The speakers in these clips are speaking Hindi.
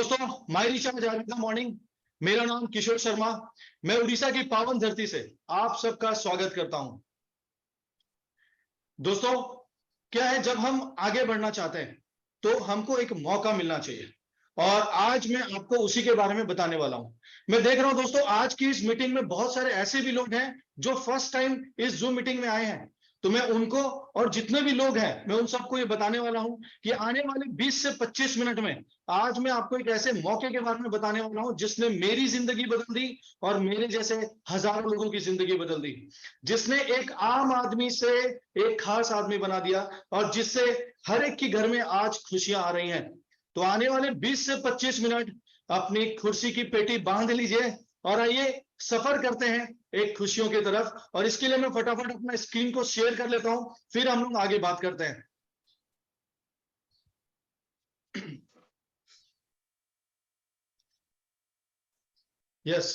दोस्तों, माय रिचार्ज आरबिका मॉर्निंग। मेरा नाम किशोर शर्मा। मैं उड़ीसा की पावन धरती से आप सबका स्वागत करता हूं। दोस्तों, क्या है, जब हम आगे बढ़ना चाहते हैं तो हमको एक मौका मिलना चाहिए, और आज मैं आपको उसी के बारे में बताने वाला हूं। मैं देख रहा हूं दोस्तों, आज की इस मीटिंग में बहुत सारे ऐसे भी लोग हैं जो फर्स्ट टाइम इस जूम मीटिंग में आए हैं। तो मैं उनको और जितने भी लोग हैं, मैं उन सबको ये बताने वाला हूं कि आने वाले 20 से 25 मिनट में आज मैं आपको एक ऐसे मौके के बारे में बताने वाला हूं जिसने मेरी जिंदगी बदल दी और मेरे जैसे हजारों लोगों की जिंदगी बदल दी, जिसने एक आम आदमी से एक खास आदमी बना दिया और जिससे हर एक के घर में आज खुशियां आ रही हैं। तो आने वाले 20 से 25 मिनट अपनी कुर्सी की पेटी बांध लीजिए और आइए सफर करते हैं एक खुशियों की तरफ। और इसके लिए मैं फटाफट अपना स्क्रीन को शेयर कर लेता हूं, फिर हम लोग आगे बात करते हैं। यस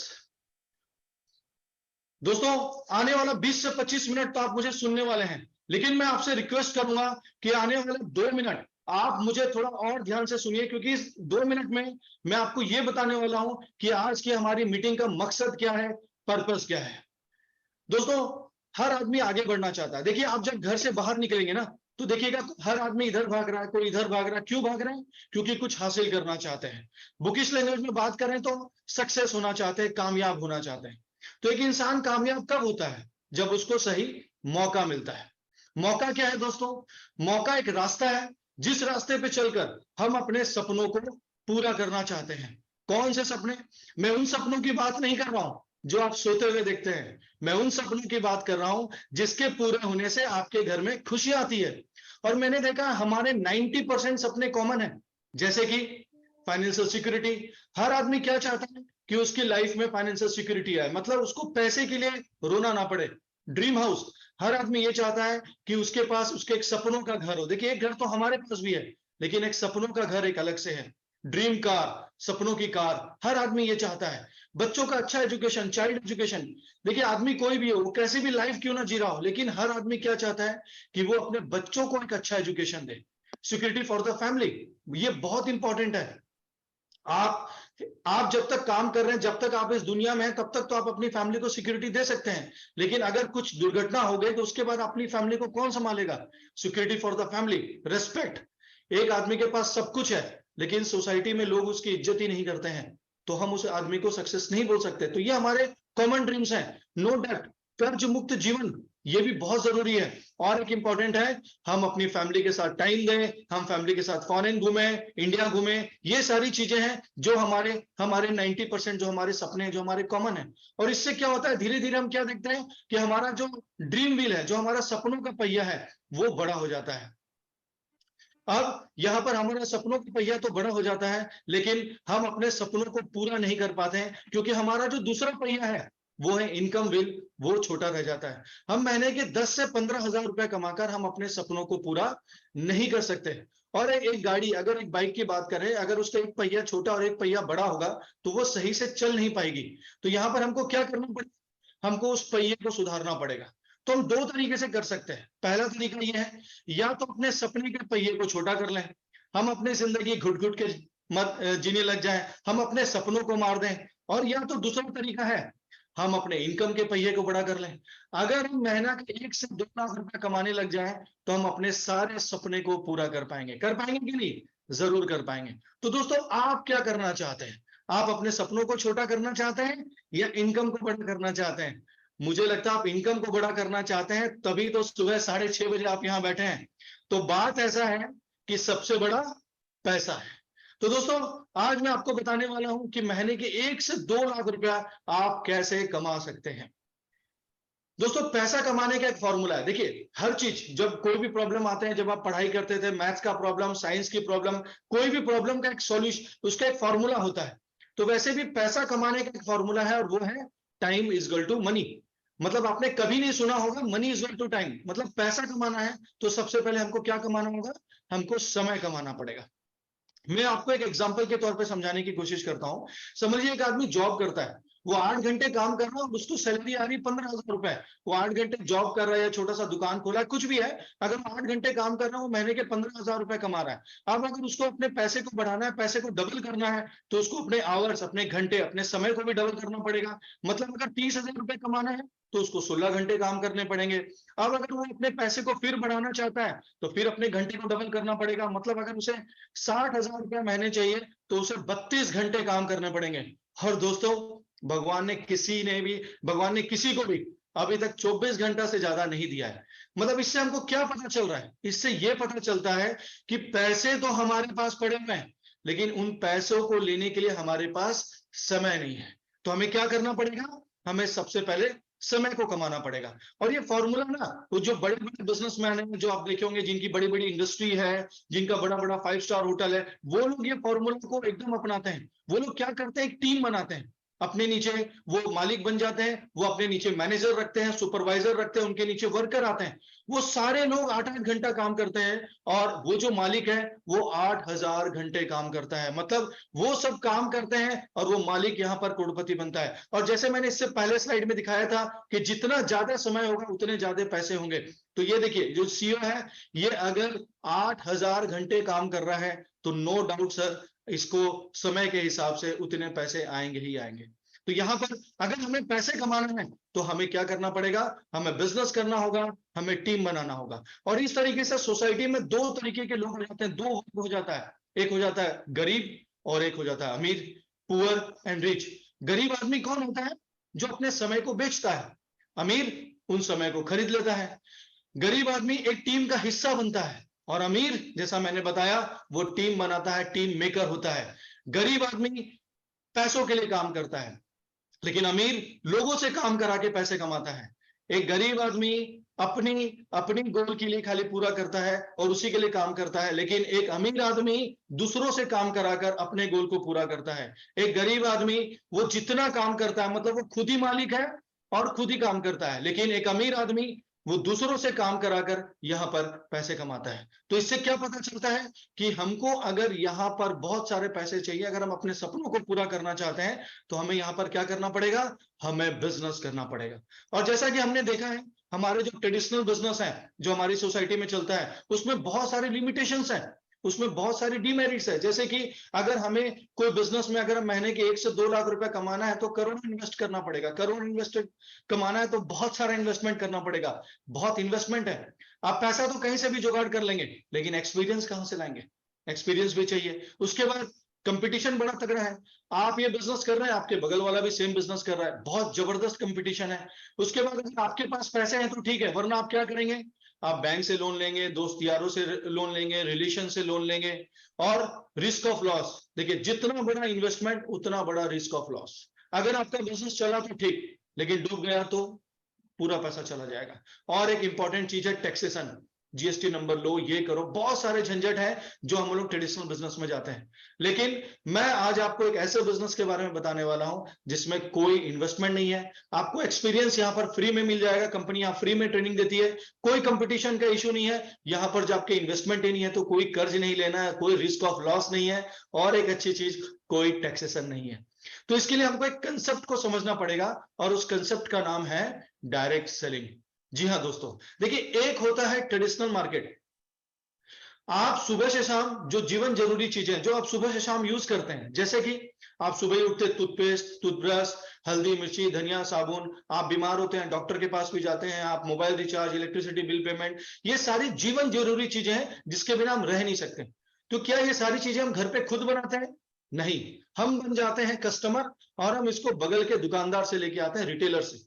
दोस्तों, आने वाला 20 से 25 मिनट तो आप मुझे सुनने वाले हैं, लेकिन मैं आपसे रिक्वेस्ट करूंगा कि आने वाले 2 मिनट आप मुझे थोड़ा और ध्यान से सुनिए, क्योंकि इस 2 मिनट में मैं आपको यह बताने वाला हूं कि आज की हमारी मीटिंग का मकसद क्या है, पर्पस क्या है। दोस्तों, हर आदमी आगे बढ़ना चाहता है। देखिए, आप जब घर से बाहर निकलेंगे ना, तो देखिएगा हर आदमी इधर भाग रहा है, कोई इधर भाग रहा है। क्यों भाग रहे हैं? क्योंकि कुछ हासिल करना चाहते हैं। बुकिश लैंग्वेज में बात करें तो सक्सेस होना चाहते हैं, कामयाब होना चाहते हैं। तो एक इंसान कामयाब कब होता है? जब उसको सही मौका मिलता है। मौका क्या है दोस्तों? मौका एक रास्ता है जिस रास्ते पे चलकर हम अपने सपनों को पूरा करना चाहते हैं। कौन से सपने? मैं उन सपनों की बात नहीं कर रहा हूं जो आप सोते हुए देखते हैं। मैं उन सपनों की बात कर रहा हूं जिसके पूरे होने से आपके घर में खुशी आती है। और मैंने देखा हमारे 90% सपने कॉमन है, जैसे कि फाइनेंशियल सिक्योरिटी। हर आदमी क्या चाहता है कि उसकी लाइफ में फाइनेंशियल सिक्योरिटी आए, मतलब उसको पैसे के लिए रोना ना पड़े। ड्रीम हाउस, हर आदमी ये चाहता है कि उसके पास उसके एक सपनों का घर हो। देखिए, एक घर तो हमारे पास भी है, लेकिन एक सपनों का घर एक अलग से है। ड्रीम कार, सपनों की कार, हर आदमी ये चाहता है। बच्चों का अच्छा एजुकेशन, चाइल्ड एजुकेशन। देखिए, आदमी कोई भी हो, वो कैसे भी लाइफ क्यों ना जी रहा हो, लेकिन हर आदमी क्या चाहता है कि वो अपने बच्चों को एक अच्छा education they. Security for the family, ये बहुत इंपॉर्टेंट है। आप आप जब तक काम कर रहे हैं, जब तक आप इस दुनिया में हैं, तब तक तो आप अपनी फैमिली को सिक्योरिटी दे सकते हैं। लेकिन अगर कुछ दुर्घटना हो गई तो उसके बाद अपनी फैमिली को कौन संभालेगा? Security for the family. Respect, एक आदमी के पास सब कुछ है लेकिन सोसाइटी में लोग उसकी इज्जत ही नहीं करते हैं, तो हम उस आदमी को सक्सेस नहीं बोल सकते। तो ये हमारे कॉमन ड्रीम्स हैं। नो डाउट, कर्ज मुक्त जीवन, ये भी बहुत जरूरी है। और एक इंपॉर्टेंट है, हम अपनी फैमिली के साथ टाइम दें, हम फैमिली के साथ फॉरेन घूमें, इंडिया घूमें। ये सारी चीजें हैं जो हमारे हमारे 90% जो हमारे सपने हैं, जो हमारे कॉमन है। और इससे क्या होता है, धीरे धीरे हम क्या देखते हैं कि हमारा जो ड्रीम व्हील है, जो हमारा सपनों का पहिया है, वो बड़ा हो जाता है। अब यहां पर हमारा सपनों का पहिया तो बड़ा हो जाता है, लेकिन हम अपने सपनों को पूरा नहीं कर पाते हैं, क्योंकि हमारा जो दूसरा पहिया है, वो है इनकम व्हील, वो छोटा रह जाता है। हम महीने के 10 से 15 हजार रुपए कमाकर हम अपने सपनों को पूरा नहीं कर सकते। और एक गाड़ी, अगर एक बाइक की बात करें, अगर उसका एक पहिया छोटा और एक पहिया बड़ा होगा तो वो सही से चल नहीं पाएगी। तो यहां पर हमको क्या करना पड़ेगा? हमको उस पहिए को सुधारना पड़ेगा। तो हम दो तरीके से कर सकते हैं। पहला तरीका यह है, या तो अपने सपने के पहिए को छोटा कर लें, हम अपनी जिंदगी घुट घुट के मत जीने लग जाएं, हम अपने सपनों को मार दें। और या तो दूसरा तरीका है, हम अपने इनकम के पहिए को बड़ा कर लें। अगर हम महीना के 1 से 2 लाख रुपए कमाने लग जाएं तो हम अपने सारे सपने को पूरा कर पाएंगे कि नहीं? जरूर कर पाएंगे। तो दोस्तों, आप क्या करना चाहते हैं? आप अपने सपनों को छोटा करना चाहते हैं या इनकम को बड़ा करना चाहते हैं? मुझे लगता है आप इनकम को बड़ा करना चाहते हैं, तभी तो सुबह 6:30 बजे आप यहां बैठे हैं। तो बात ऐसा है कि सबसे बड़ा पैसा है। तो दोस्तों, आज मैं आपको बताने वाला हूं कि महीने के 1 से 2 लाख रुपया आप कैसे कमा सकते हैं। दोस्तों, पैसा कमाने का एक फॉर्मूला है। देखिए, हर चीज, जब कोई भी प्रॉब्लम आते हैं, जब आप पढ़ाई करते थे, मैथ्स का प्रॉब्लम, साइंस की प्रॉब्लम, कोई भी प्रॉब्लम का एक सॉल्यूशन, उसका एक फॉर्मूला होता है। तो वैसे भी पैसा कमाने का एक फॉर्मूला है, और वो है time is equal to money. मतलब आपने कभी नहीं सुना होगा money is equal to time. मतलब पैसा कमाना है तो सबसे पहले हमको क्या कमाना होगा? हमको समय कमाना पड़ेगा। मैं आपको एक एग्जांपल के तौर पे समझाने की कोशिश करता हूं। समझिए, एक आदमी जॉब करता है, वो 8 घंटे काम कर रहा है, उसको सैलरी आ रही 15,000 रुपए। वो 8 घंटे जॉब कर रहा है या छोटा सा दुकान खोला है, कुछ भी है, अगर वो 8 घंटे काम कर रहा है, वो महीने के 15,000 रुपए कमा रहा है। अब अगर उसको अपने पैसे को बढ़ाना है, पैसे को डबल करना है, तो उसको अपने आवर्स, अपने घंटे, अपने समय को भी डबल करना पड़ेगा। मतलब अगर 30,000 रुपए कमाना है तो उसको 16 घंटे काम करने पड़ेंगे। अब अगर वो अपने पैसे को फिर बढ़ाना चाहता है तो फिर अपने घंटे को डबल करना पड़ेगा। मतलब अगर उसे 60,000 रुपए महीने चाहिए तो उसे 32 घंटे काम करने पड़ेंगे। और दोस्तों, भगवान ने किसी को भी अभी तक 24 घंटा से ज्यादा नहीं दिया है। मतलब इससे हमको क्या पता चल रहा है? इससे यह पता चलता है कि पैसे तो हमारे पास पड़े हुए हैं, लेकिन उन पैसों को लेने के लिए हमारे पास समय नहीं है। तो हमें क्या करना पड़ेगा? हमें सबसे पहले समय को कमाना पड़ेगा। और ये फॉर्मूला ना, वो जो बड़े बड़े बिजनेसमैन हैं, जो आप देखे होंगे, जिनकी बड़ी बड़ी इंडस्ट्री है, जिनका बड़ा बड़ा 5 स्टार होटल है, वो लोग ये फॉर्मूला को एकदम अपनाते हैं। वो लोग क्या करते हैं? एक टीम बनाते हैं अपने नीचे, वो मालिक बन जाते हैं, वो अपने नीचे मैनेजर रखते हैं, सुपरवाइजर रखते हैं, उनके नीचे वर्कर आते हैं। वो सारे लोग 8-8 घंटा काम करते हैं, और वो जो मालिक है वो 8,000 घंटे काम करता है। मतलब वो सब काम करते हैं और वो मालिक यहां पर करोड़पति बनता है। और जैसे मैंने इससे पहले स्लाइड में दिखाया था कि जितना ज्यादा समय होगा उतने ज्यादा पैसे होंगे। तो ये देखिए, जो सीईओ है, ये अगर 8,000 घंटे काम कर रहा है तो नो डाउट सर, इसको समय के हिसाब से उतने पैसे आएंगे ही आएंगे। तो यहां पर अगर हमें पैसे कमाना है तो हमें क्या करना पड़ेगा? हमें बिजनेस करना होगा, हमें टीम बनाना होगा। और इस तरीके से सोसाइटी में दो तरीके के लोग हो जाते हैं, दो वर्ग हो जाता है। एक हो जाता है गरीब और एक हो जाता है अमीर, पुअर एंड रिच। गरीब आदमी कौन होता है? जो अपने समय को बेचता है। अमीर उन समय को खरीद लेता है। गरीब आदमी एक टीम का हिस्सा बनता है, और अमीर, जैसा मैंने बताया, वो टीम बनाता है, टीम मेकर होता है। गरीब आदमी पैसों के लिए काम करता है, लेकिन अमीर लोगों से काम करा के पैसे कमाता है। एक गरीब आदमी अपनी अपनी गोल के लिए खाली पूरा करता है और उसी के लिए काम करता है, लेकिन एक अमीर आदमी दूसरों से काम कराकर अपने गोल को पूरा करता है। एक गरीब आदमी, वो जितना काम करता है, मतलब वो खुद ही मालिक है और खुद ही काम करता है, लेकिन एक अमीर आदमी वो दूसरों से काम कराकर यहां पर पैसे कमाता है। तो इससे क्या पता चलता है कि हमको अगर यहां पर बहुत सारे पैसे चाहिए, अगर हम अपने सपनों को पूरा करना चाहते हैं, तो हमें यहां पर क्या करना पड़ेगा? हमें बिजनेस करना पड़ेगा। और जैसा कि हमने देखा है, हमारे जो ट्रेडिशनल बिजनेस है, जो हमारी सोसाइटी में चलता है, उसमें बहुत सारे लिमिटेशंस हैं, उसमें बहुत सारी डीमेरिट्स है। जैसे कि अगर हमें कोई बिजनेस में अगर महीने के 1 से 2 लाख रुपए कमाना है तो करोड़ इन्वेस्ट करना पड़ेगा। करोड़ इन्वेस्ट कमाना है तो बहुत सारा इन्वेस्टमेंट करना पड़ेगा, बहुत इन्वेस्टमेंट है। आप पैसा तो कहीं से भी जुगाड़ कर लेंगे, लेकिन एक्सपीरियंस कहां से लाएंगे? एक्सपीरियंस भी चाहिए। उसके बाद कंपटीशन बड़ा तगड़ा है। आप ये बिजनेस कर रहे हैं, आपके बगल वाला भी सेम बिजनेस कर रहा है, बहुत जबरदस्त कंपटीशन है। उसके बाद अगर आपके पास पैसे हैं तो ठीक है, वरना आप क्या करेंगे? आप बैंक से लोन लेंगे, दोस्त यारों से लोन लेंगे, रिलेशन से लोन लेंगे। और रिस्क ऑफ लॉस, देखिए, जितना बड़ा इन्वेस्टमेंट उतना बड़ा रिस्क ऑफ लॉस। अगर आपका बिजनेस चला तो ठीक, लेकिन डूब गया तो पूरा पैसा चला जाएगा। और एक इंपॉर्टेंट चीज है टैक्सेशन, जीएसटी नंबर लो, ये करो, बहुत सारे झंझट है जो हम लोग ट्रेडिशनल बिजनेस में जाते हैं। लेकिन मैं आज आपको एक ऐसे बिजनेस के बारे में बताने वाला हूं जिसमें कोई इन्वेस्टमेंट नहीं है। आपको एक्सपीरियंस यहां पर फ्री में मिल जाएगा, कंपनी यहाँ फ्री में ट्रेनिंग देती है, कोई कंपटीशन का इशू नहीं है यहां पर। जब आपके इन्वेस्टमेंट ही नहीं है तो कोई कर्ज नहीं लेना है, कोई रिस्क ऑफ लॉस नहीं है, और एक अच्छी चीज, कोई टैक्सेशन नहीं है। तो इसके लिए हमको एक कंसेप्ट को समझना पड़ेगा, और उस कंसेप्ट का नाम है डायरेक्ट सेलिंग। जी हाँ दोस्तों, देखिए, एक होता है ट्रेडिशनल मार्केट। आप सुबह से शाम जो जीवन जरूरी चीजें जो आप सुबह से शाम यूज करते हैं, जैसे कि आप सुबह ही उठते, टूथपेस्ट, टूथब्रश, हल्दी, मिर्ची, धनिया, साबुन, आप बीमार होते हैं डॉक्टर के पास भी जाते हैं, आप mobile recharge, electricity bill payment, ये सारी जीवन जरूरी चीजें हैं जिसके बिना हम रह नहीं सकते। तो क्या ये सारी चीजें हम घर पे खुद बनाते हैं? नहीं, हम बन जाते हैं कस्टमर, और हम इसको बगल के दुकानदार से लेके आते हैं, रिटेलर से।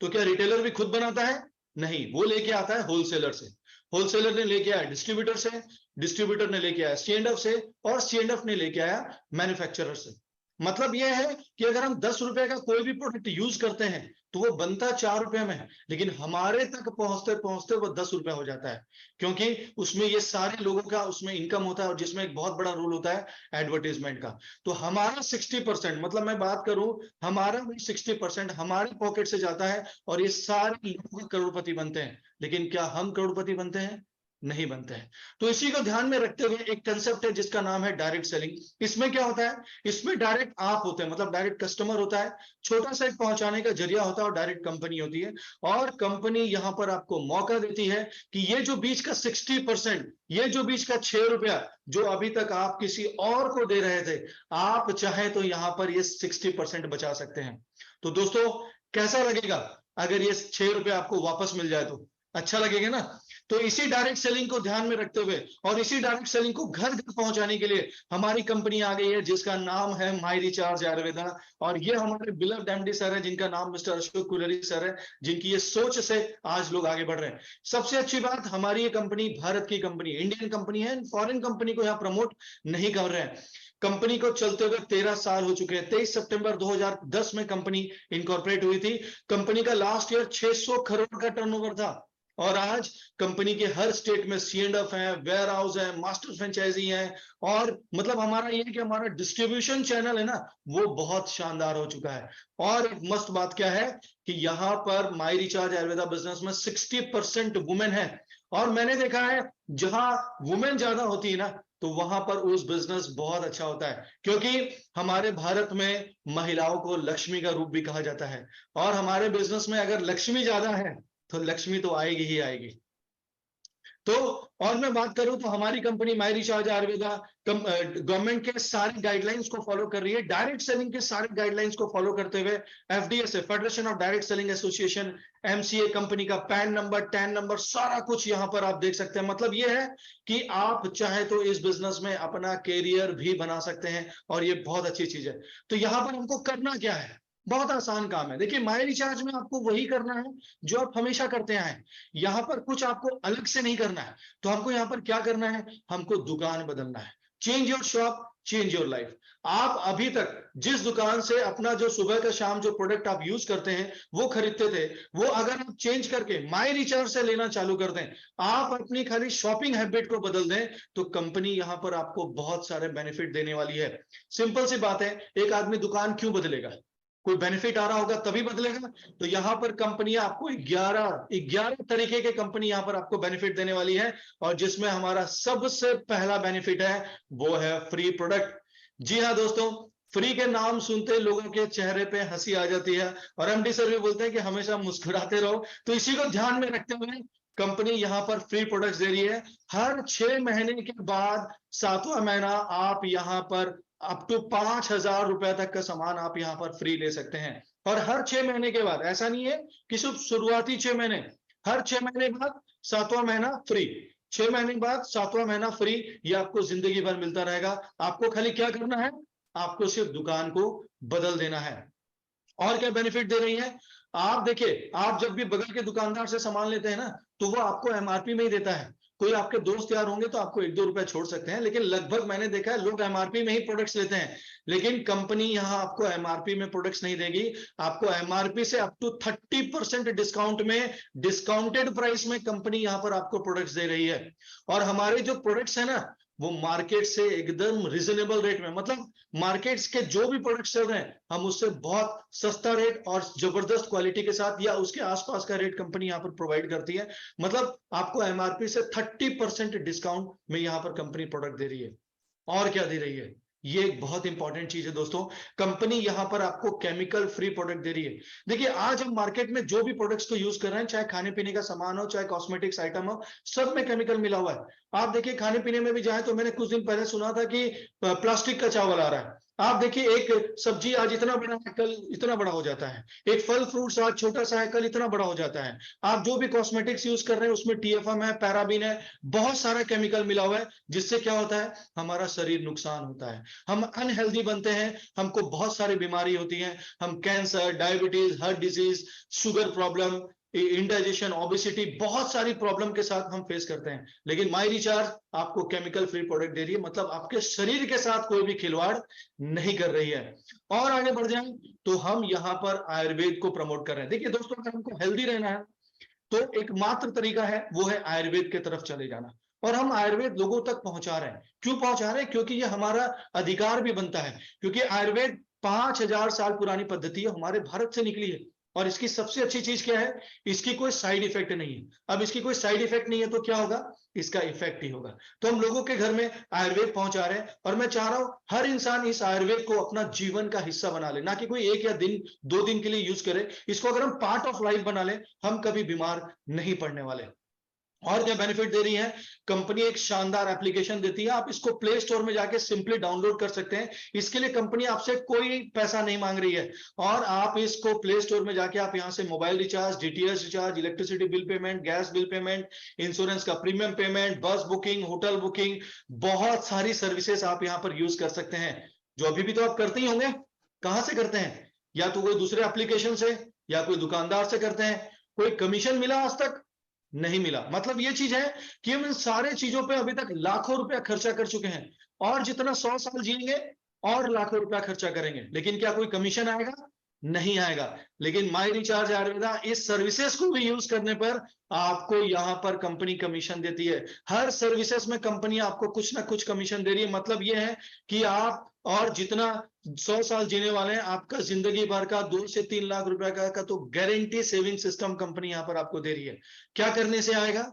तो क्या रिटेलर भी खुद बनाता है? नहीं, वो लेके आता है होलसेलर से, होलसेलर ने लेके आया डिस्ट्रीब्यूटर से, डिस्ट्रीब्यूटर ने लेके आया सी से, और सी ने लेके आया मैन्युफैक्चरर से। मतलब यह है कि अगर हम 10 रुपए का कोई भी प्रोडक्ट यूज करते हैं तो वो बनता 4 रुपए में है, लेकिन हमारे तक पहुंचते पहुंचते वो 10 रुपए हो जाता है, क्योंकि उसमें ये सारे लोगों का उसमें इनकम होता है, और जिसमें एक बहुत बड़ा रोल होता है एडवर्टीजमेंट का। तो हमारा 60%, मतलब मैं बात करूं, हमारा 60% हमारे पॉकेट से जाता है, और ये सारे लोग करोड़पति बनते हैं। लेकिन क्या हम करोड़पति बनते हैं? नहीं बनते हैं। तो इसी को ध्यान में रखते हुए एक कंसेप्ट है जिसका नाम है डायरेक्ट सेलिंग। इसमें क्या होता है, इसमें डायरेक्ट आप होते हैं, मतलब डायरेक्ट कस्टमर होता है, छोटा सा एक पहुंचाने का जरिया होता है और डायरेक्ट कंपनी होती है। और कंपनी यहां पर आपको मौका देती है कि ये जो बीच का 60%, ये जो बीच का 6 रुपया जो अभी तक आप किसी और को दे रहे थे, आप चाहे तो यहां पर ये 60% बचा सकते हैं। तो दोस्तों कैसा लगेगा अगर ये 6 रुपए आपको वापस मिल जाए? तो अच्छा लगेगा ना। तो इसी डायरेक्ट सेलिंग को ध्यान में रखते हुए और इसी डायरेक्ट सेलिंग को घर घर पहुंचाने के लिए हमारी कंपनी आ गई है जिसका नाम है माई रिचार्ज आयुर्वेदा। और ये हमारे बिलव्ड एमडी सर है जिनका नाम मिस्टर अशोक कुलरी सर है, जिनकी ये सोच से आज लोग आगे बढ़ रहे हैं। सबसे अच्छी बात, हमारी ये कंपनी भारत की कंपनी, इंडियन कंपनी है, फॉरेन कंपनी को यहाँ प्रमोट नहीं कर रहे हैं। कंपनी को चलते हुए 13 साल हो चुके हैं। 23 सितंबर 2010 में कंपनी इनकॉर्पोरेट हुई थी। कंपनी का लास्ट ईयर 600 करोड़ का टर्नओवर था और आज कंपनी के हर स्टेट में C&F है, वेयर हाउस है, मास्टर फ्रेंचाइजी है। और मतलब हमारा ये है कि हमारा डिस्ट्रीब्यूशन चैनल है ना, वो बहुत शानदार हो चुका है। और एक मस्त बात क्या है कि यहाँ पर माई रिचार्ज आयुर्वेदा बिजनेस में 60% वुमेन है। और मैंने देखा है जहां वुमेन ज्यादा होती है ना, तो वहां पर उस बिजनेस बहुत अच्छा होता है, क्योंकि हमारे भारत में महिलाओं को लक्ष्मी का रूप भी कहा जाता है। और हमारे बिजनेस में अगर लक्ष्मी ज्यादा है तो लक्ष्मी तो आएगी ही आएगी। तो और मैं बात करूं तो हमारी कंपनी माई रिचार्ज आयुर्वेदा गवर्नमेंट के सारे गाइडलाइंस को फॉलो कर रही है, डायरेक्ट सेलिंग के सारे गाइडलाइंस को फॉलो करते हुए। FDSA, federation of direct selling association, MCA company का पैन नंबर, टैन नंबर, सारा कुछ यहां पर आप देख सकते हैं। मतलब ये है कि आप चाहे तो इस बिजनेस में अपना कैरियर भी बना सकते हैं और ये बहुत अच्छी चीज है। तो यहां पर हमको करना क्या है, बहुत आसान काम है। देखिए माई रिचार्ज में आपको वही करना है जो आप हमेशा करते आए हैं। यहां पर कुछ आपको अलग से नहीं करना है। तो हमको यहां पर क्या करना है, हमको दुकान बदलना है। Change your shop, change your life. आप अभी तक जिस दुकान से अपना जो सुबह का शाम जो प्रोडक्ट आप यूज करते हैं वो खरीदते थे, वो अगर आप चेंज करके माई रिचार्ज से लेना चालू कर दें, आप अपनी खाली शॉपिंग हैबिट को बदल दें, तो कंपनी यहां पर आपको बहुत सारे बेनिफिट देने वाली है। सिंपल सी बात है, एक आदमी दुकान क्यों बदलेगा? कोई बेनिफिट आ रहा होगा तभी बदलेगा। तो यहां पर कंपनियां आपको 11 तरीके के कंपनी यहां पर आपको बेनिफिट देने वाली है। और जिसमें हमारा सबसे पहला बेनिफिट है वो है फ्री प्रोडक्ट। जी हाँ दोस्तों, फ्री के नाम सुनते लोगों के चेहरे पे हंसी आ जाती है और MD सर भी बोलते हैं कि हमेशा मुस्कुराते रहो। तो इसी को ध्यान में रखते हुए कंपनी यहां पर फ्री प्रोडक्ट्स दे रही है। हर 6 महीने के बाद 7वां महीना आप यहां पर अप टू 5,000 रुपए तक का सामान आप यहां पर फ्री ले सकते हैं। और हर 6 महीने के बाद, ऐसा नहीं है कि सिर्फ शुरुआती 6 महीने, हर 6 महीने बाद 7वां महीना फ्री, 6 महीने बाद 7वां महीना फ्री। ये आपको जिंदगी भर मिलता रहेगा। आपको खाली क्या करना है, आपको सिर्फ दुकान को बदल देना है। और क्या बेनिफिट दे रही है, आप देखिए, आप जब भी बगल के दुकानदार से सामान लेते हैं ना, तो वो आपको MRP में ही देता है। कोई आपके दोस्त यार होंगे तो आपको 1-2 रुपए छोड़ सकते हैं, लेकिन लगभग मैंने देखा है लोग MRP में ही प्रोडक्ट्स लेते हैं। लेकिन कंपनी यहां आपको MRP में प्रोडक्ट्स नहीं देगी, आपको MRP से अप टू 30% डिस्काउंट में, डिस्काउंटेड प्राइस में कंपनी यहां पर आपको प्रोडक्ट्स दे रही है। और हमारे जो प्रोडक्ट्स है ना, वो मार्केट से एकदम रिजनेबल रेट में, मतलब मार्केट्स के जो भी प्रोडक्ट्स चल रहे हैं, हम उससे बहुत सस्ता रेट और जबरदस्त क्वालिटी के साथ या उसके आसपास का रेट कंपनी यहां पर प्रोवाइड करती है। मतलब आपको MRP से 30% डिस्काउंट में यहां पर कंपनी प्रोडक्ट दे रही है। और क्या दे रही है, ये एक बहुत इंपॉर्टेंट चीज है दोस्तों, कंपनी यहां पर आपको केमिकल फ्री प्रोडक्ट दे रही है। देखिए आज हम मार्केट में जो भी प्रोडक्ट्स को यूज कर रहे हैं, चाहे खाने पीने का सामान हो, चाहे कॉस्मेटिक्स आइटम हो, सब में केमिकल मिला हुआ है। आप देखिए खाने पीने में भी जाए तो मैंने कुछ दिन पहले सुना था कि प्लास्टिक का चावल आ रहा है। आप देखिए एक सब्जी आज इतना बड़ा है, कल इतना बड़ा हो जाता है। एक फल फ्रूट्स आज छोटा सा है, कल इतना बड़ा हो जाता है। आप जो भी कॉस्मेटिक्स यूज कर रहे हैं उसमें TFM है, पैराबीन है, बहुत सारा केमिकल मिला हुआ है, जिससे क्या होता है, हमारा शरीर नुकसान होता है, हम अनहेल्दी बनते हैं, हमको बहुत सारी बीमारी होती है। हम cancer, diabetes, heart disease, sugar problem, indigestion, obesity, बहुत सारी प्रॉब्लम के साथ हम फेस करते हैं। लेकिन माई रिचार्ज आपको केमिकल फ्री प्रोडक्ट दे रही है, मतलब आपके शरीर के साथ कोई भी खिलवाड़ नहीं कर रही है। और आगे बढ़ जाएं तो हम यहां पर आयुर्वेद को प्रमोट कर रहे हैं। देखिए दोस्तों, अगर हमको हेल्दी रहना है तो एकमात्र तरीका है वो है आयुर्वेद की तरफ चले जाना। और हम आयुर्वेद लोगों तक पहुंचा रहे हैं। क्यों पहुंचा रहे हैं? क्योंकि ये हमारा अधिकार भी बनता है, क्योंकि आयुर्वेद 5,000 साल पुरानी पद्धति है, हमारे भारत से निकली है। और इसकी सबसे अच्छी चीज क्या है, इसकी कोई साइड इफेक्ट नहीं है। अब इसकी कोई साइड इफेक्ट नहीं है तो क्या होगा, इसका इफेक्ट ही होगा। तो हम लोगों के घर में आयुर्वेद पहुंचा रहे हैं, और मैं चाह रहा हूं हर इंसान इस आयुर्वेद को अपना जीवन का हिस्सा बना ले, ना कि कोई एक या दिन 2 दिन के लिए यूज करे। इसको अगर हम पार्ट ऑफ लाइफ बना ले, हम कभी बीमार नहीं पड़ने वाले। और क्या बेनिफिट दे रही है कंपनी, एक शानदार एप्लीकेशन देती है, आप इसको प्ले स्टोर में जाके सिंपली डाउनलोड कर सकते हैं। इसके लिए कंपनी आपसे कोई पैसा नहीं मांग रही है, और आप इसको प्ले स्टोर में जाके आप यहां से mobile recharge, DTH recharge, electricity bill payment, gas bill payment, insurance का प्रीमियम पेमेंट, बस बुकिंग, होटल बुकिंग, बहुत सारी सर्विसेज आप यहां पर यूज कर सकते हैं, जो अभी भी तो आप करते ही होंगे। कहां से करते हैं, या तो कोई दूसरे एप्लीकेशन से, या कोई दुकानदार से करते हैं। कोई कमीशन मिला आज तक नहीं मिला। मतलब ये चीज है कि हम इन सारे चीजों पे अभी तक लाखों रुपया खर्चा कर चुके हैं, और जितना 100 साल जिएंगे और लाखों रुपया खर्चा करेंगे, लेकिन क्या कोई कमीशन आएगा, नहीं आएगा। लेकिन माई रिचार्ज आयुर्वेदा इस सर्विसेज को भी यूज करने पर आपको यहां पर कंपनी कमीशन देती है। हर सर्विसेज में कंपनी आपको कुछ ना कुछ कमीशन दे रही है। मतलब यह है कि आप और जितना 100 साल जीने वाले हैं, आपका जिंदगी भर का 2 से 3 लाख रुपए का तो गारंटी सेविंग सिस्टम कंपनी यहां पर आपको दे रही है। क्या करने से आएगा,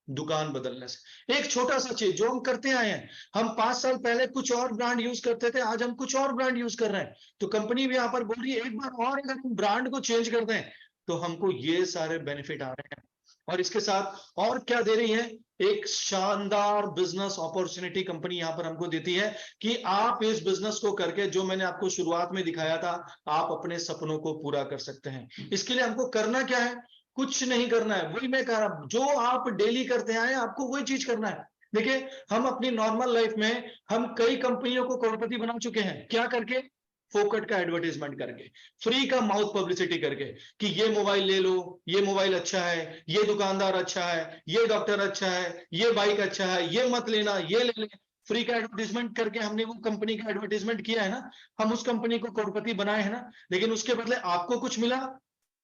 दुकान बदलने से। एक छोटा सा चीज जो हम करते आए हैं, हम 5 साल पहले कुछ और ब्रांड यूज करते थे, आज हम कुछ और ब्रांड यूज कर रहे हैं। तो कंपनी भी यहां पर बोल रही है एक बार और अगर हम ब्रांड को चेंज कर दें तो हमको ये सारे बेनिफिट आ रहे हैं। और इसके साथ और क्या दे रही है, एक शानदार बिजनेस अपॉर्चुनिटी कंपनी यहां पर हमको देती है कि आप इस बिजनेस को करके, जो मैंने आपको शुरुआत में दिखाया था, आप अपने सपनों को पूरा कर सकते हैं। इसके लिए हमको करना क्या है, कुछ नहीं करना है। वही मैं कह रहा हूं, जो आप डेली करते आए आपको वही चीज करना है। देखिए, हम अपनी नॉर्मल लाइफ में हम कई कंपनियों को करोड़पति बना चुके हैं, क्या करके, फोकट का एडवर्टाइजमेंट करके, फ्री का माउथ पब्लिसिटी करके, कि ये मोबाइल ले लो, ये मोबाइल अच्छा है, ये दुकानदार अच्छा है, ये डॉक्टर अच्छा है, ये बाइक अच्छा है, ये मत लेना, ये ले ले। फ्री का एडवर्टाइजमेंट करके हमने वो कंपनी का एडवर्टाइजमेंट किया है ना, हम उस कंपनी को करोड़पति बनाए हैं ना। लेकिन उसके बदले आपको कुछ मिला,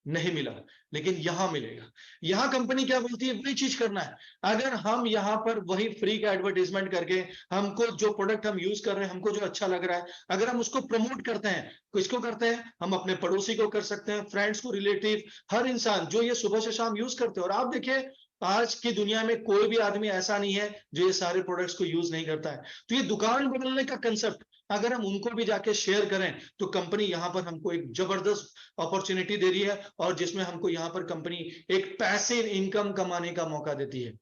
नहीं मिला। लेकिन यहां मिलेगा। यहां कंपनी क्या बोलती है, वही चीज करना है। अगर हम यहां पर वही फ्री का एडवर्टाइजमेंट करके, हमको जो प्रोडक्ट हम यूज कर रहे हैं, हमको जो अच्छा लग रहा है, अगर हम उसको प्रमोट करते हैं, किसको करते हैं, हम अपने पड़ोसी को कर सकते हैं, फ्रेंड्स को, रिलेटिव, हर इंसान जो ये सुबह से शाम यूज करते हैं। और आप देखिए, आज की दुनिया में कोई भी आदमी ऐसा नहीं है जो ये सारे प्रोडक्ट्स को यूज नहीं करता है। तो ये दुकान बदलने का कंसेप्ट अगर हम उनको भी जाके शेयर करें, तो कंपनी यहां पर हमको एक जबरदस्त अपॉर्चुनिटी दे रही है, और जिसमें हमको यहां पर कंपनी एक पैसिव इनकम कमाने का मौका देती है।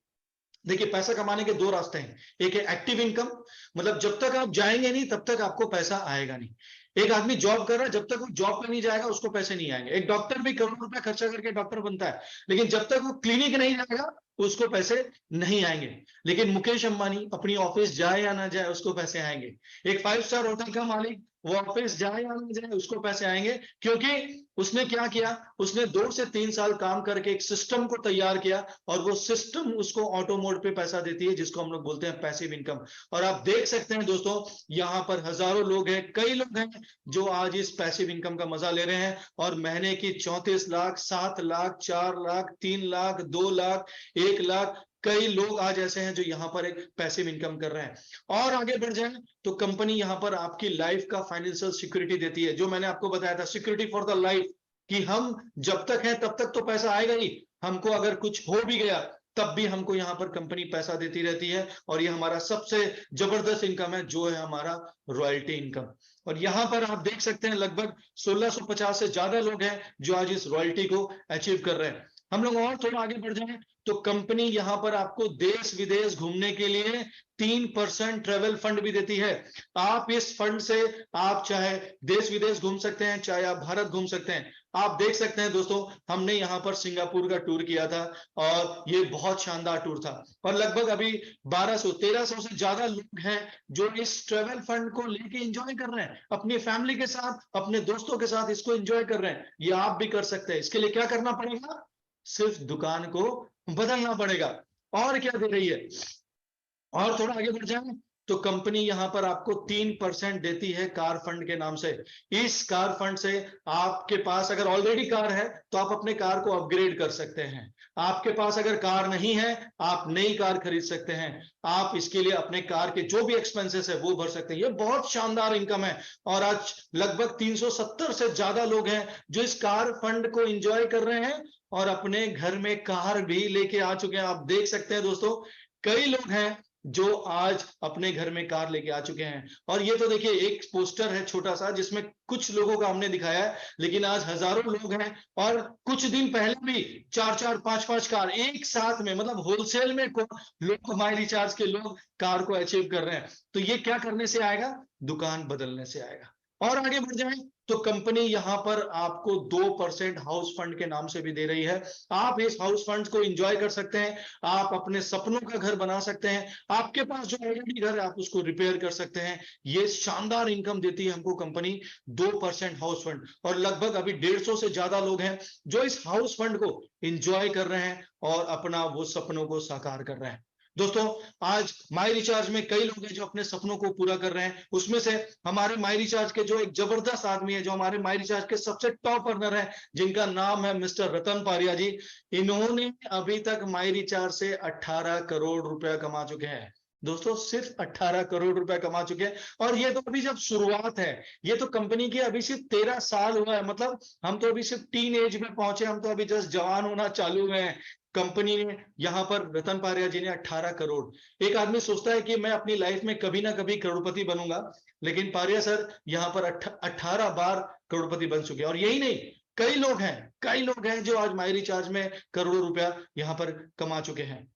देखिए, पैसा कमाने के 2 रास्ते हैं। एक है एक्टिव इनकम, मतलब जब तक आप जाएंगे नहीं तब तक आपको पैसा आएगा नहीं। एक आदमी जॉब कर रहा है, जब तक वो जॉब पे नहीं जाएगा उसको पैसे नहीं आएंगे। एक डॉक्टर भी करोड़ों रुपया खर्चा करके डॉक्टर बनता है, लेकिन जब तक वो क्लिनिक नहीं जाएगा उसको पैसे नहीं आएंगे। लेकिन मुकेश अंबानी अपनी ऑफिस जाए या ना जाए उसको पैसे आएंगे। एक 5 स्टार होटल का मालिक, वो ऑफिस जाए या ना जाए उसको पैसे आएंगे, क्योंकि उसने क्या किया, उसने 2 से 3 साल काम करके एक सिस्टम को तैयार किया, और वो सिस्टम उसको ऑटो मोड पे पैसा देती है, जिसको हम लोग बोलते हैं पैसिव इनकम। और आप देख सकते हैं दोस्तों, यहाँ पर हजारों लोग हैं, कई लोग हैं जो आज इस पैसिव इनकम का मजा ले रहे हैं, और महीने की 34 लाख, 7 लाख, 4 लाख, 3 लाख, 2 लाख, 1 लाख, कई लोग आज ऐसे हैं जो यहाँ पर एक पैसिव इनकम कर रहे हैं। और आगे बढ़ जाए तो कंपनी यहाँ पर आपकी लाइफ का फाइनेंशियल सिक्योरिटी देती है, जो मैंने आपको बताया था, सिक्योरिटी फॉर द लाइफ, कि हम जब तक हैं तब तक तो पैसा आएगा ही, हमको अगर कुछ हो भी गया तब भी हमको यहाँ पर कंपनी पैसा देती रहती है। और ये हमारा सबसे जबरदस्त इनकम है, जो है हमारा रॉयल्टी इनकम। और यहाँ पर आप देख सकते हैं लगभग 1650 से ज्यादा लोग हैं जो आज इस रॉयल्टी को अचीव कर रहे हैं। हम लोग और थोड़ा आगे बढ़ जाएं तो कंपनी यहां पर आपको देश विदेश घूमने के लिए 3% ट्रेवल फंड भी देती है। आप इस फंड से आप चाहे देश विदेश घूम सकते हैं, चाहे आप भारत घूम सकते हैं। आप देख सकते हैं दोस्तों, हमने यहां पर सिंगापुर का टूर किया था, और ये बहुत शानदार टूर था। और लगभग अभी 1200-1300 से ज्यादा लोग हैं जो इस ट्रेवल फंड को लेके एंजॉय कर रहे हैं, अपनी फैमिली के साथ, अपने दोस्तों के साथ इसको एंजॉय कर रहे हैं। ये आप भी कर सकते हैं। इसके लिए क्या करना पड़ेगा, सिर्फ दुकान को बदलना पड़ेगा। और क्या दे रही है, और थोड़ा आगे बढ़ जाए तो कंपनी यहां पर आपको 3% देती है कार फंड के नाम से। इस कार फंड से आपके पास अगर ऑलरेडी कार है तो आप अपने कार को अपग्रेड कर सकते हैं। आपके पास अगर कार नहीं है, आप नई कार खरीद सकते हैं। आप इसके लिए अपने कार के जो भी एक्सपेंसेस है वो भर सकते हैं। ये बहुत शानदार इनकम है और आज लगभग 370 से ज्यादा लोग हैं जो इस कार फंड को एंजॉय कर रहे हैं और अपने घर में कार भी लेके आ चुके हैं। आप देख सकते हैं दोस्तों, कई लोग हैं जो आज अपने घर में कार लेके आ चुके हैं। और ये तो देखिए एक पोस्टर है छोटा सा जिसमें कुछ लोगों का हमने दिखाया है, लेकिन आज हजारों लोग हैं और कुछ दिन पहले भी 4-4 5-5 कार एक साथ में, मतलब होलसेल में लोग माई रिचार्ज के लोग कार को अचीव कर रहे हैं। तो ये क्या करने से आएगा? दुकान बदलने से आएगा। और आगे बढ़ जाए तो कंपनी यहां पर आपको 2% हाउस फंड के नाम से भी दे रही है। आप इस हाउस फंड को एंजॉय कर सकते हैं, आप अपने सपनों का घर बना सकते हैं, आपके पास जो ऑलरेडी घर है आप उसको रिपेयर कर सकते हैं। ये शानदार इनकम देती है हमको कंपनी 2% हाउस फंड। और लगभग अभी 150 से ज्यादा लोग हैं जो इस हाउस फंड को एंजॉय कर रहे हैं और अपना वो सपनों को साकार कर रहे हैं। दोस्तों, आज माई रिचार्ज में कई लोग हैं जो अपने सपनों को पूरा कर रहे हैं। उसमें से हमारे माई रिचार्ज के जो एक जबरदस्त आदमी है, जो हमारे माई रिचार्ज के सबसे टॉप अर्नर है, जिनका नाम है मिस्टर रतन पारिया जी। इन्होंने अभी तक माई रिचार्ज से 18 करोड़ रुपया कमा चुके हैं। दोस्तों, सिर्फ 18 करोड़ रुपया कमा चुके हैं। और ये तो अभी जब शुरुआत है, ये तो कंपनी की अभी सिर्फ 13 साल हुआ है। मतलब हम तो अभी सिर्फ टीन एज में पहुंचे, हम तो अभी जस्ट जवान होना चालू हुए हैं। कंपनी ने यहां पर रतन पारिया जी ने 18 करोड़। एक आदमी सोचता है कि मैं अपनी लाइफ में कभी ना कभी करोड़पति बनूंगा, लेकिन पारिया सर यहां पर 18 बार करोड़पति बन चुके हैं। और यही नहीं, कई लोग हैं जो आज माई रिचार्ज में करोड़ों रुपया यहां पर कमा चुके हैं।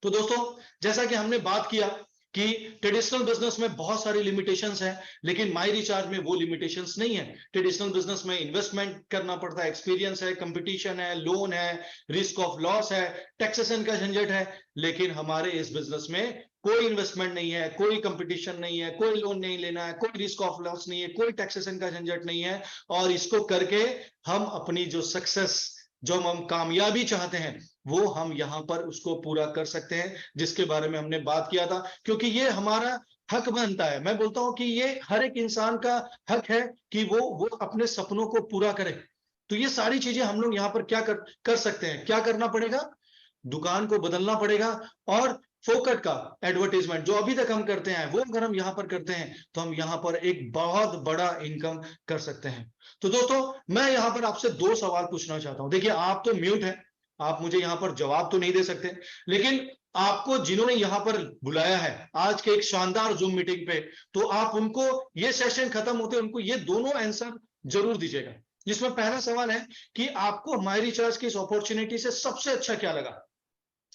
तो दोस्तों, जैसा कि हमने बात किया कि ट्रेडिशनल बिजनेस में बहुत सारी लिमिटेशंस हैं, लेकिन माई रिचार्ज में वो लिमिटेशंस नहीं है। ट्रेडिशनल बिजनेस में इन्वेस्टमेंट करना पड़ता है, एक्सपीरियंस है, कंपटीशन है, लोन है, रिस्क ऑफ लॉस है, टैक्सेशन का झंझट है। लेकिन हमारे इस बिजनेस में कोई इन्वेस्टमेंट नहीं है, कोई कंपटीशन नहीं है, कोई लोन नहीं लेना है, कोई रिस्क ऑफ लॉस नहीं है, कोई टैक्सेशन का झंझट नहीं है। और इसको करके हम अपनी जो सक्सेस, जो हम कामयाबी चाहते हैं, वो हम यहां पर उसको पूरा कर सकते हैं, जिसके बारे में हमने बात किया था। क्योंकि ये हमारा हक बनता है। मैं बोलता हूं कि ये हर एक इंसान का हक है कि वो अपने सपनों को पूरा करे। तो ये सारी चीजें हम लोग यहां पर क्या कर सकते हैं? क्या करना पड़ेगा? दुकान को बदलना पड़ेगा। और फोकट का एडवर्टीजमेंट जो अभी तक हम करते हैं, वो अगर हम यहां पर करते हैं तो हम यहां पर एक बहुत बड़ा इनकम कर सकते हैं। तो दोस्तों, मैं यहां पर आपसे 2 सवाल पूछना चाहता हूं। देखिए, आप तो म्यूट हैं, आप मुझे यहां पर जवाब तो नहीं दे सकते, लेकिन आपको जिन्होंने यहां पर बुलाया है आज के एक शानदार जूम मीटिंग पे, तो आप उनको ये सेशन खत्म होते उनको ये दोनों आंसर जरूर दीजिएगा। जिसमें पहला सवाल है कि आपको माई रिचार्ज की इस अपॉर्चुनिटी से सबसे अच्छा क्या लगा।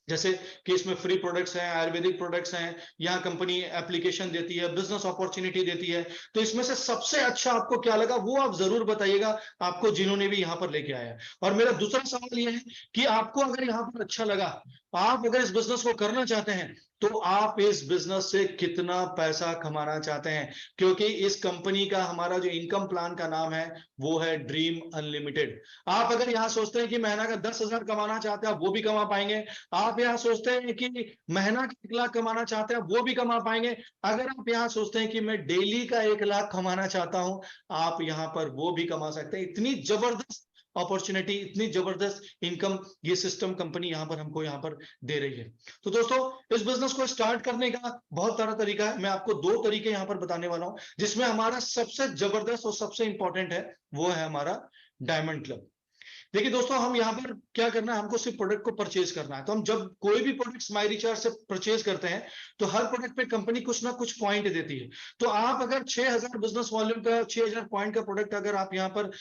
जैसे कि इसमें फ्री प्रोडक्ट्स हैं, आयुर्वेदिक प्रोडक्ट्स हैं, यहाँ कंपनी एप्लीकेशन देती है, बिजनेस अपॉर्चुनिटी देती है। तो इसमें से सबसे अच्छा आपको क्या लगा वो आप जरूर बताइएगा, आपको जिन्होंने भी यहाँ पर लेके आया। और मेरा दूसरा सवाल यह है कि आपको अगर यहाँ पर अच्छा लगा, आप अगर इस बिजनेस को करना चाहते हैं, तो आप इस बिजनेस से कितना पैसा कमाना चाहते हैं। क्योंकि इस कंपनी का, हमारा जो इनकम प्लान का नाम है, वो है ड्रीम अनलिमिटेड। आप अगर यहां सोचते हैं कि महीना का 10,000 कमाना चाहते हैं, आप वो भी कमा पाएंगे। आप यहां सोचते हैं कि महीना का 1 लाख कमाना चाहते हैं, वो भी कमा पाएंगे। अगर आप यहां सोचते हैं कि मैं डेली का 1 लाख कमाना चाहता हूं, आप यहां पर वो भी कमा सकते हैं। इतनी जबरदस्त अपॉर्चुनिटी, इतनी जबरदस्त इनकम ये सिस्टम कंपनी यहां पर हमको यहां पर दे रही है। तो दोस्तों, इस बिजनेस को स्टार्ट करने का बहुत सारा तरीका है। मैं आपको 2 तरीके यहां पर बताने वाला हूं, जिसमें हमारा सबसे जबरदस्त और सबसे इंपॉर्टेंट है, वो है हमारा डायमंड क्लब। देखिए दोस्तों, हम यहाँ पर क्या करना है, हमको सिर्फ प्रोडक्ट को परचेज करना है। तो हम जब कोई भी प्रोडक्ट माई रिचार्ज से परचेज करते हैं, तो हर प्रोडक्ट पे कंपनी कुछ ना कुछ पॉइंट देती है। तो आप अगर 6,000 बिजनेस वॉल्यूम का, 6,000 पॉइंट का प्रोडक्ट अगर आप यहाँ पर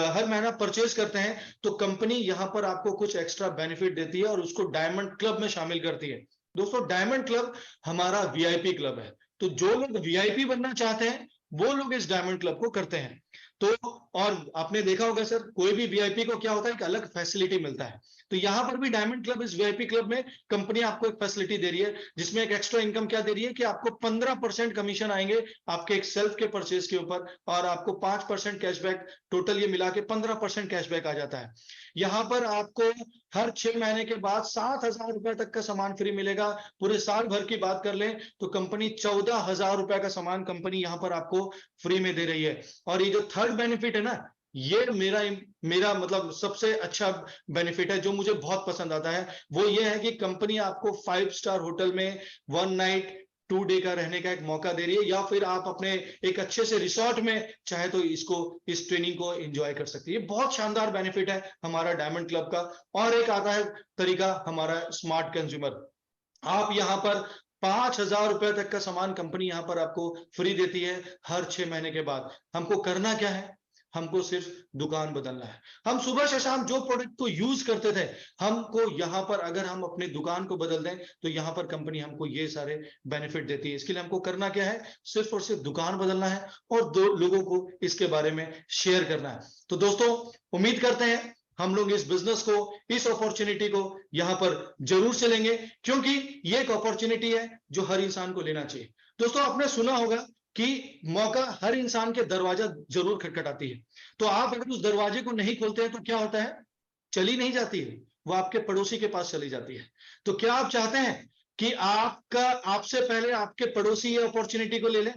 हर महीना परचेज करते हैं, तो कंपनी यहाँ पर आपको कुछ एक्स्ट्रा बेनिफिट देती है और उसको डायमंड क्लब में शामिल करती है। दोस्तों, डायमंड क्लब हमारा वीआईपी क्लब है। तो जो लोग वीआईपी बनना चाहते हैं, वो लोग इस डायमंड क्लब को करते हैं। तो और आपने देखा होगा सर, कोई भी वीआईपी को क्या होता है, एक अलग फैसिलिटी मिलता है। तो यहां पर भी डायमंड क्लब, इस वीआईपी क्लब में कंपनी आपको एक फैसिलिटी दे रही है, जिसमें एक एक्स्ट्रा इनकम क्या दे रही है कि आपको 15% कमीशन आएंगे आपके एक सेल्फ के परचेज के ऊपर, और आपको 5% कैशबैक, टोटल ये मिला के 15% कैशबैक आ जाता है। यहां पर आपको हर 6 महीने के बाद 7,000 रुपए तक का सामान फ्री मिलेगा। पूरे साल भर की बात कर लें तो कंपनी 14,000 रुपए का सामान कंपनी यहां पर आपको फ्री में दे रही है। और ये जो थर्ड बेनिफिट है ना, ये मेरा मेरा मतलब सबसे अच्छा बेनिफिट है जो मुझे बहुत पसंद आता है। वो ये है कि कंपनी आपको 5 स्टार होटल में 1 नाइट 2 डे का रहने का एक मौका दे रही है, या फिर आप अपने एक अच्छे से रिसोर्ट में चाहे तो इस ट्रेनिंग को एंजॉय कर सकते हैं। ये बहुत शानदार बेनिफिट है हमारा डायमंड क्लब का। और एक आता है तरीका हमारा स्मार्ट कंज्यूमर। आप यहां पर 5,000 रुपए तक का सामान कंपनी यहां पर आपको फ्री देती है हर 6 महीने के बाद। हमको करना क्या है? हमको सिर्फ दुकान बदलना है। हम सुबह से शाम जो प्रोडक्ट को यूज करते थे, हमको यहां पर अगर हम अपनी दुकान को बदल दें तो यहां पर कंपनी हमको ये सारे बेनिफिट देती है। इसके लिए हमको करना क्या है? सिर्फ और सिर्फ दुकान बदलना है और दो लोगों को इसके बारे में शेयर करना है। तो दोस्तों, उम्मीद करते हैं हम लोग इस बिजनेस को, इस अपॉर्चुनिटी को यहां पर जरूर से लेंगे, क्योंकि ये एक अपॉर्चुनिटी है जो हर इंसान को लेना चाहिए। दोस्तों, आपने सुना होगा कि मौका हर इंसान के दरवाजा जरूर खटखटाती है। तो आप अगर उस दरवाजे को नहीं खोलते हैं तो क्या होता है? चली नहीं जाती है, वो आपके पड़ोसी के पास चली जाती है। तो क्या आप चाहते हैं कि आपसे पहले आपके पड़ोसी ये अपॉर्चुनिटी को ले लें?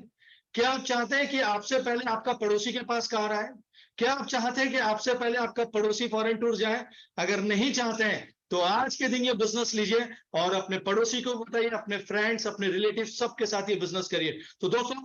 क्या आप चाहते हैं कि आपसे पहले आपका पड़ोसी के पास कार आए? क्या आप चाहते हैं कि आपसे पहले आपका पड़ोसी फॉरेन टूर जाए? अगर नहीं चाहते हैं तो आज के दिन ये बिजनेस लीजिए और अपने पड़ोसी को बताइए, अपने फ्रेंड्स, अपने रिलेटिव सबके साथ ये बिजनेस करिए। तो दोस्तों,